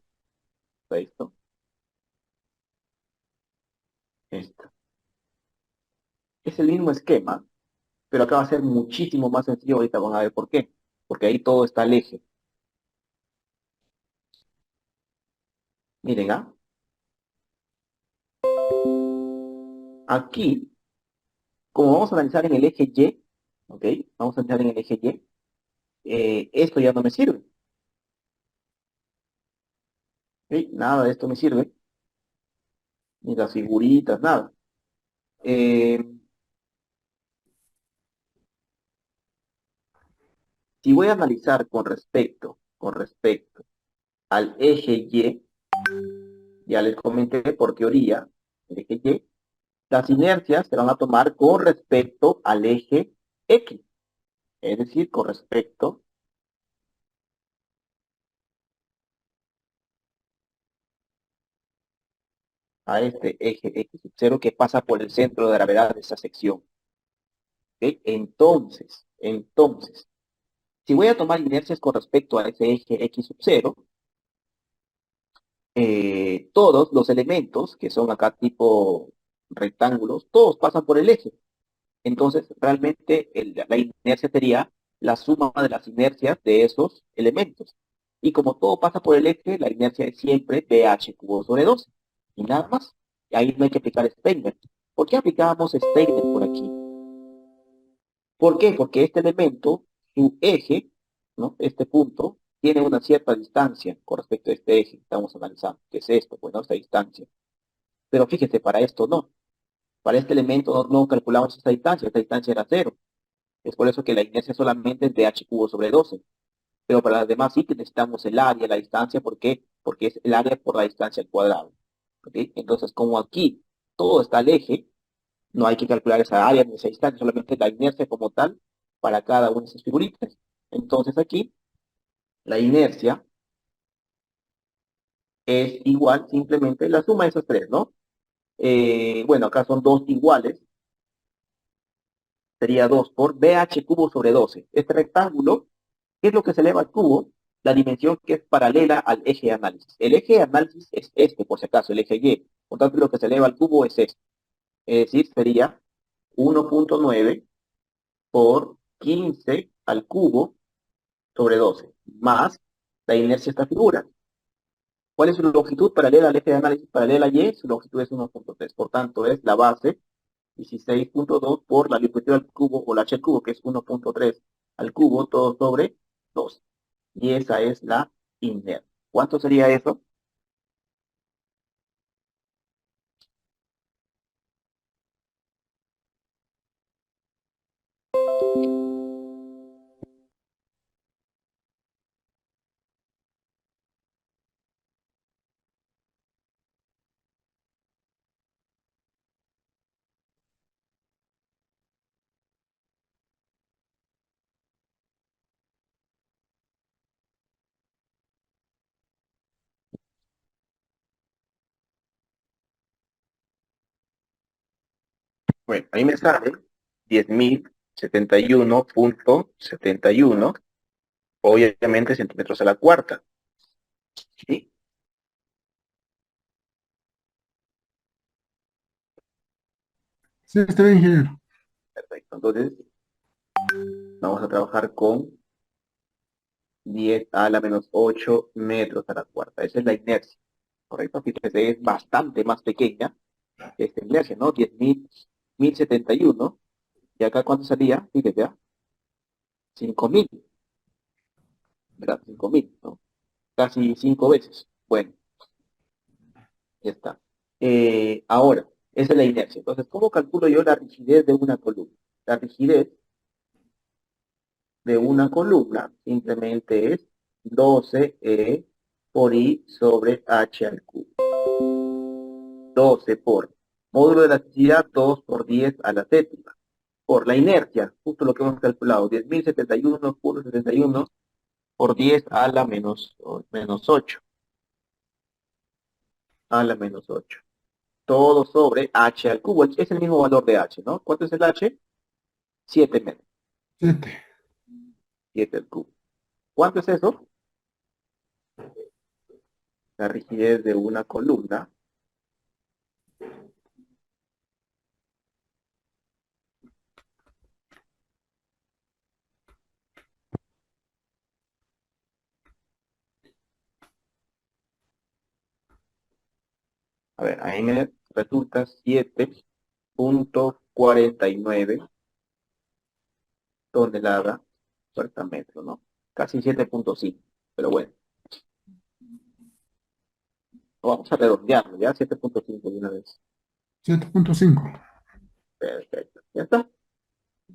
esto, esto. Es el mismo esquema, pero acá va a ser muchísimo más sencillo. Ahorita van a ver por qué. Porque ahí todo está al eje. Miren, ¿ah? Aquí, como vamos a analizar en el eje Y, ¿ok? Vamos a analizar en el eje Y, esto ya no me sirve. ¿Ok? Nada de esto me sirve, ni las figuritas, nada. Eh, si voy a analizar con respecto al eje Y, ya les comenté por teoría, el eje Y, las inercias se van a tomar con respecto al eje X, es decir, con respecto a este eje X sub 0 que pasa por el centro de gravedad de esa sección. ¿Ok? Entonces, si voy a tomar inercias con respecto a ese eje X sub 0, todos los elementos que son acá tipo rectángulos, todos pasan por el eje. Entonces, realmente la inercia sería la suma de las inercias de esos elementos. Y como todo pasa por el eje, la inercia es siempre pH cubo sobre 12. Y nada más. Y ahí no hay que aplicar Steiner. ¿Por qué aplicábamos Steiner por aquí? ¿Por qué? Porque este elemento, su eje, ¿no? Este punto, tiene una cierta distancia con respecto a este eje que estamos analizando, que es esto, pues, ¿no? Esta distancia. Pero fíjese, para esto no. Para este elemento no calculamos esta distancia era cero. Es por eso que la inercia solamente es de h cubo sobre 12. Pero para las demás sí que necesitamos el área, la distancia. ¿Por qué? Porque es el área por la distancia al cuadrado. ¿Ok? Entonces, como aquí todo está al eje, no hay que calcular esa área ni esa distancia, solamente la inercia como tal para cada una de esas figuritas. Entonces aquí, la inercia es igual simplemente la suma de esas tres, ¿no? Bueno, acá son dos iguales, sería 2 por BH cubo sobre 12. Este rectángulo, ¿qué es lo que se eleva al cubo? La dimensión que es paralela al eje de análisis. El eje de análisis es este, por si acaso, el eje Y. Por tanto, lo que se eleva al cubo es este. Es decir, sería 1.9 por 15 al cubo sobre 12, más la inercia de esta figura. ¿Cuál es su longitud paralela al eje de análisis paralela a Y? Su longitud es 1.3. Por tanto, es la base 16.2 por la longitud al cubo o la h al cubo, que es 1.3 al cubo, todo sobre 2. Y esa es la inercia. ¿Cuánto sería eso? Bueno, a mí me sale 10.071.71, obviamente centímetros a la cuarta. ¿Sí? Sí, está bien, ingeniero. Perfecto. Entonces, vamos a trabajar con 10 a la menos 8 metros a la cuarta. Esa es la inercia. ¿Correcto? Fíjese, es bastante más pequeña que esta inercia, ¿no? 10.071. ¿Y acá cuánto salía? Fíjese, ¿ah? 5.000, ¿verdad? 5.000, ¿no? Casi 5 veces. Bueno, ya está. Ahora, esa es la inercia. Entonces, ¿cómo calculo yo la rigidez de una columna? La rigidez de una columna simplemente es 12 por I sobre H al cubo. 12 por módulo de elasticidad 2 por 10 a la séptima. Por la inercia, justo lo que hemos calculado, 10.071.71 por 10 a la menos 8. A la menos 8. Todo sobre H al cubo. Es el mismo valor de H, ¿no? ¿Cuánto es el H? 7 metros. 7. 7 al cubo. ¿Cuánto es eso? La rigidez de una columna. A ver, ahí me resulta 7.49 toneladas por metro, ¿no? Casi 7.5, pero bueno, vamos a redondearlo, ¿ya? 7.5 de una vez. 7.5. Perfecto, ya está.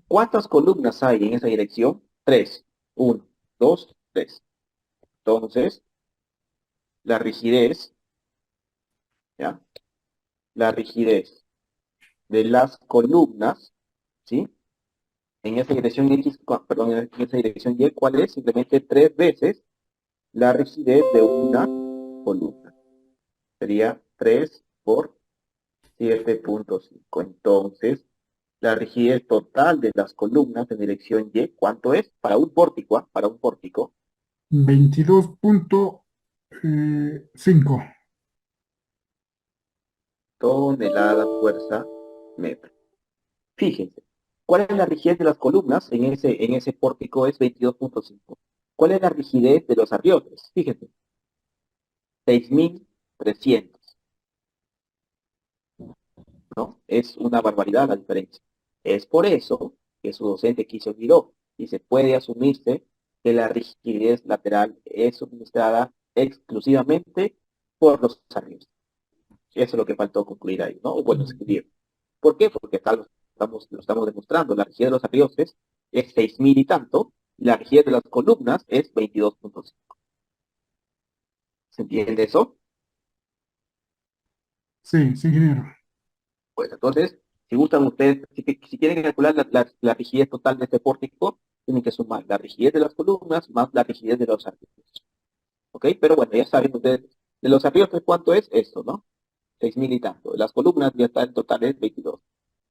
¿Cuántas columnas hay en esa dirección? 3. 1, 2, 3. Entonces, la rigidez, ¿ya? La rigidez de las columnas, ¿sí? En esa dirección X, perdón, en esa dirección Y, ¿cuál es? Simplemente 3 veces la rigidez de una columna. Sería 3 por 7.5. Entonces, la rigidez total de las columnas en dirección Y, ¿cuánto es? Para un pórtico, ¿ah? Para un pórtico, 22.5. tonelada fuerza metro. Fíjense, ¿cuál es la rigidez de las columnas? En ese pórtico es 22.5. ¿Cuál es la rigidez de los arriotes? Fíjense, 6.300, ¿no? Es una barbaridad la diferencia. Es por eso que su docente aquí se olvidó y se puede asumirse que la rigidez lateral es suministrada exclusivamente por los arriotes. Eso es lo que faltó concluir ahí, ¿no? Bueno, escribir. ¿Por qué? Porque tal lo estamos demostrando. La rigidez de los arriotes es 6.000 y tanto, y la rigidez de las columnas es 22.5. ¿Se entiende eso? Sí, sí, ingeniero. Pues entonces, si gustan ustedes, si quieren calcular la rigidez total de este pórtico, tienen que sumar la rigidez de las columnas más la rigidez de los arriotes. ¿Ok? Pero bueno, ya saben ustedes, de los arriotes, ¿cuánto es esto, no? 6.000 y tanto. De las columnas ya está, el total es 22.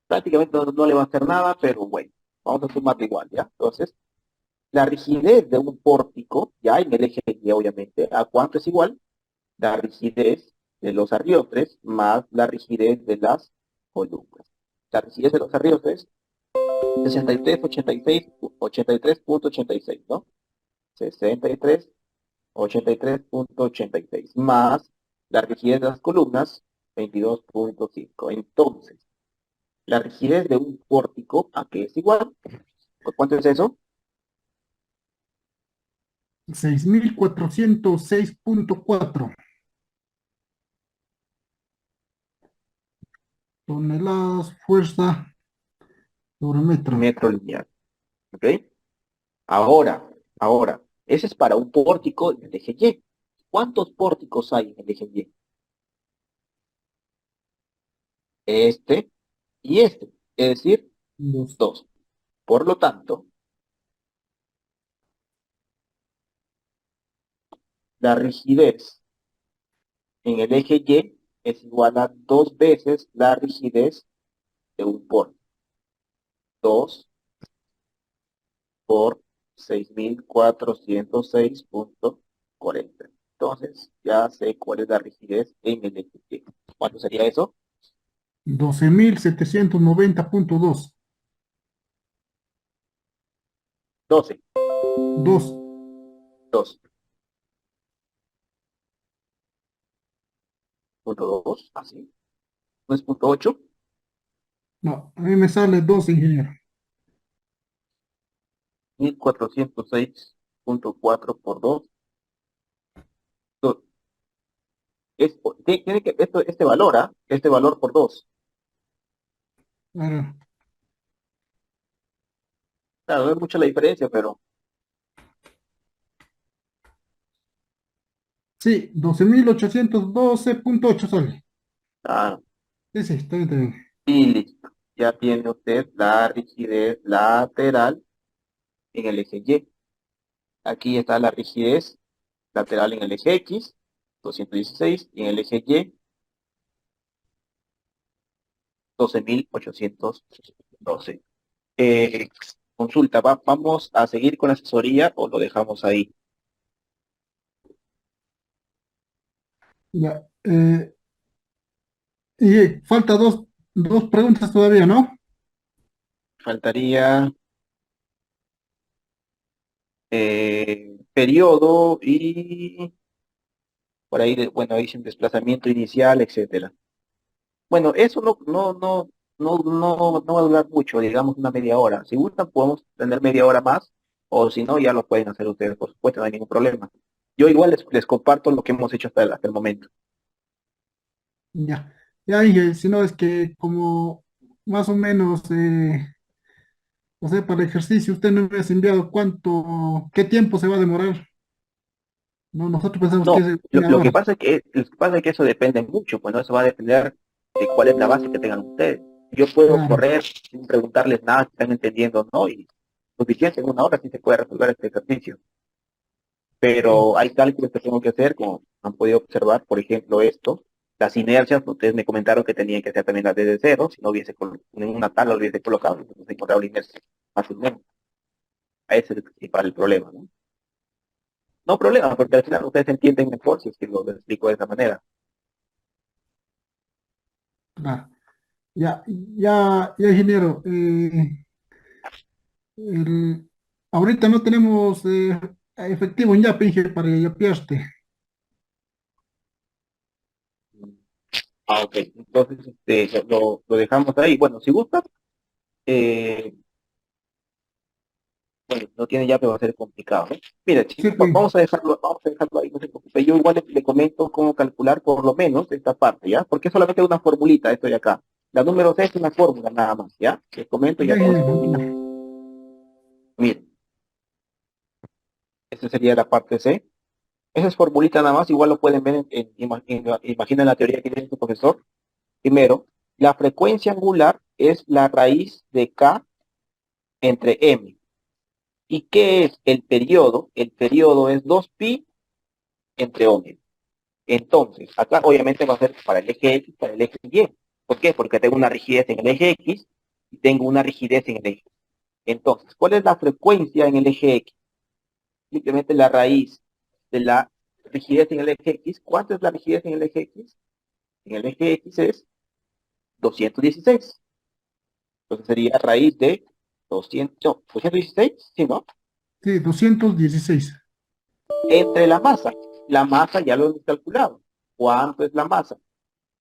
Prácticamente no le va a hacer nada, pero bueno, vamos a sumarlo igual, ¿ya? Entonces, la rigidez de un pórtico, ya en el eje Y, obviamente, ¿a cuánto es igual? La rigidez de los arriotres más la rigidez de las columnas. La rigidez de los arriotres, 63.86, ¿no? 63.86, más la rigidez de las columnas, 22.5. Entonces, la rigidez de un pórtico, ¿a qué es igual? ¿Cuánto es eso? 6.406.4 toneladas fuerza sobre metro. Metro lineal, ¿ok? Ahora, ese es para un pórtico del eje Y. ¿Cuántos pórticos hay en el eje Y? Este y este, es decir, Dos. dos. Por lo tanto, la rigidez en el eje Y es igual a dos veces la rigidez de un pórtico. 2 por 6.406.40. Entonces, ya sé cuál es la rigidez en el eje Y. ¿Cuánto sería eso? 12.790.2. 12. 2. 2. Punto 2, así. ¿No es punto 8? No, a mí me sale 2, ingeniero. 1.406.4 por 2. Tiene que, este valor, ¿ah? Este valor por 2. Ahora, Claro, no es mucha la diferencia, pero sí, 12.812.8 sale. ah, Sí, sí, está bien, está bien. y listo. Ya tiene usted la rigidez lateral en el eje Y. Aquí está la rigidez lateral en el eje X, 216, y en el eje Y, 12.812. Eh, consulta, ¿vamos a seguir con la asesoría o lo dejamos ahí? Ya. Y falta dos preguntas todavía, ¿no? Faltaría periodo y por ahí, bueno, ahí sin desplazamiento inicial, etcétera. Bueno, eso no va a durar mucho, digamos una media hora. Si gustan, podemos tener media hora más, o si no, ya lo pueden hacer ustedes, por supuesto, no hay ningún problema. Yo igual les comparto lo que hemos hecho hasta el momento. Ya. Ya, Inge, si no es que como más o menos, o sea, para el ejercicio, usted no me ha enviado qué tiempo se va a demorar. No, nosotros pensamos que No, es lo, una lo que hora. pasa es que, lo que pasa es que eso depende mucho, pues, ¿no? Eso va a depender de cuál es la base que tengan ustedes. Yo puedo Claro. correr sin preguntarles nada, si están entendiendo o no, y suficiente en una hora sí se puede resolver este ejercicio. Pero hay cálculos que tengo que hacer, como han podido observar, por ejemplo, esto, las inercias, ustedes me comentaron que tenían que hacer también las desde cero, si no hubiese en una tabla lo hubiese colocado, entonces encontrado la inercia fácilmente. Ese es el principal problema, ¿no? No problema, porque al final ustedes entienden mejor si es que lo explico de esa manera. Claro. Ya, ya, ingeniero. El- ahorita no tenemos efectivo en Yape, Inge, para yapearte. Ah, ok. Entonces, lo dejamos ahí. Bueno, si gustas, eh, bueno, no tiene ya, pero va a ser complicado, ¿no? Mira, Sí, chicos, pues. vamos a dejarlo ahí, no se preocupe. Yo igual le comento cómo calcular por lo menos esta parte, ¿ya? Porque es solamente una formulita, esto de acá. La número 6 es una fórmula nada más, ¿ya? Les comento Ya, ya con ingeniero. terminar. Miren, esa sería la parte C. Esa es formulita nada más, igual lo pueden ver imaginen la teoría que tiene su profesor. Primero, la frecuencia angular es la raíz de K entre M. ¿Y qué es el periodo? El periodo es 2pi entre omega. Entonces, acá obviamente va a ser para el eje X, para el eje Y. ¿Por qué? Porque tengo una rigidez en el eje X y tengo una rigidez en el eje. Entonces, ¿cuál es la frecuencia en el eje X? Simplemente la raíz de la rigidez en el eje X. ¿Cuánto es la rigidez en el eje X? En el eje X es 216. Entonces sería raíz de 200, no, 216, ¿sí, no? Sí, 216. Entre la masa. La masa ya lo hemos calculado. ¿Cuánto es la masa?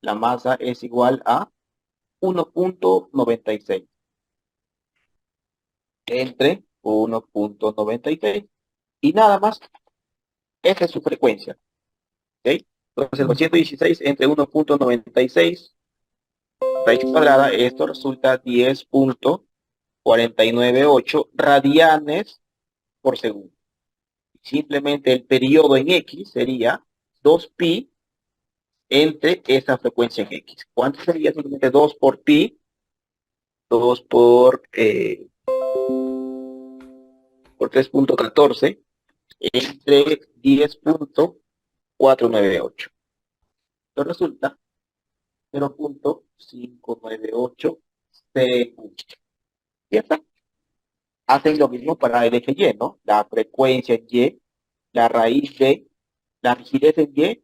La masa es igual a 1.96 entre 1.96 y nada más, esa es su frecuencia. ¿Ok? Entonces el 216 entre 1.96 raíz cuadrada, esto resulta 10.498 radianes por segundo. Simplemente el periodo en X sería 2pi entre esa frecuencia en X. ¿Cuánto sería? Simplemente 2 por pi, 2 por 3.14 entre 10.498. Esto resulta 0.598 segundos. ¿Cierto? Hacen lo mismo para el eje Y, ¿no? La frecuencia en Y, la raíz de la rigidez en Y,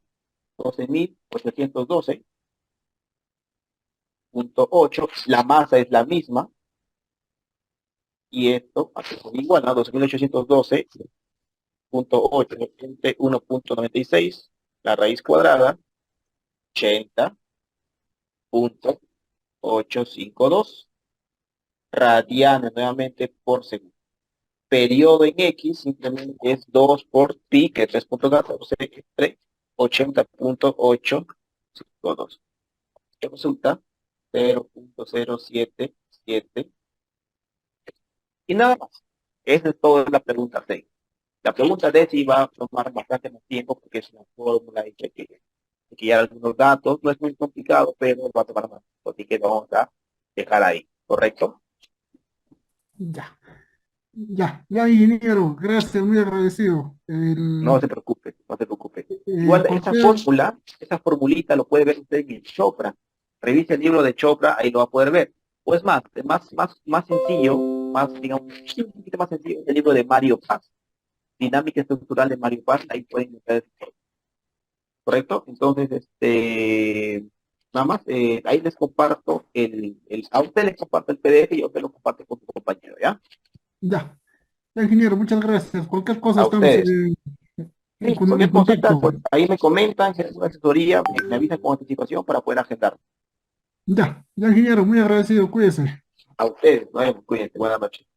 12.812.8, la masa es la misma, y esto igual, ¿no? 12.812.8 entre 1.96, la raíz cuadrada, 80.852 radianes nuevamente por segundo. Periodo en X simplemente es 2 por pi, que es 3.14, entre 80.852. Que resulta 0.077 y nada más. Esa es toda la pregunta C. La pregunta D sí va a tomar bastante más tiempo porque es una fórmula y que ya algunos datos, no es muy complicado, pero va a tomar más tiempo, así que vamos a dejar ahí, ¿correcto? Ya, ya, ingeniero. Gracias, muy agradecido. No se preocupe, no se preocupe. Igual Cualquier. esa formulita lo puede ver usted en el Chopra. Revise el libro de Chopra, ahí lo va a poder ver. O es más sencillo, digamos, un poquito más sencillo, el libro de Mario Paz. Dinámica estructural de Mario Paz, ahí pueden ver, ¿correcto? Entonces, nada más, ahí les comparto a usted les comparto el PDF y a usted lo comparte con su compañero, ¿ya? Ya, ya, ingeniero, muchas gracias. Cualquier cosa A estamos ustedes. Sí, en cualquier cosita, contacto. pues ahí me comentan, si hay alguna asesoría, me avisan con anticipación para poder agendar. Ya, ingeniero, muy agradecido. Cuídese. A ustedes, ¿no? Cuídense, buenas noches.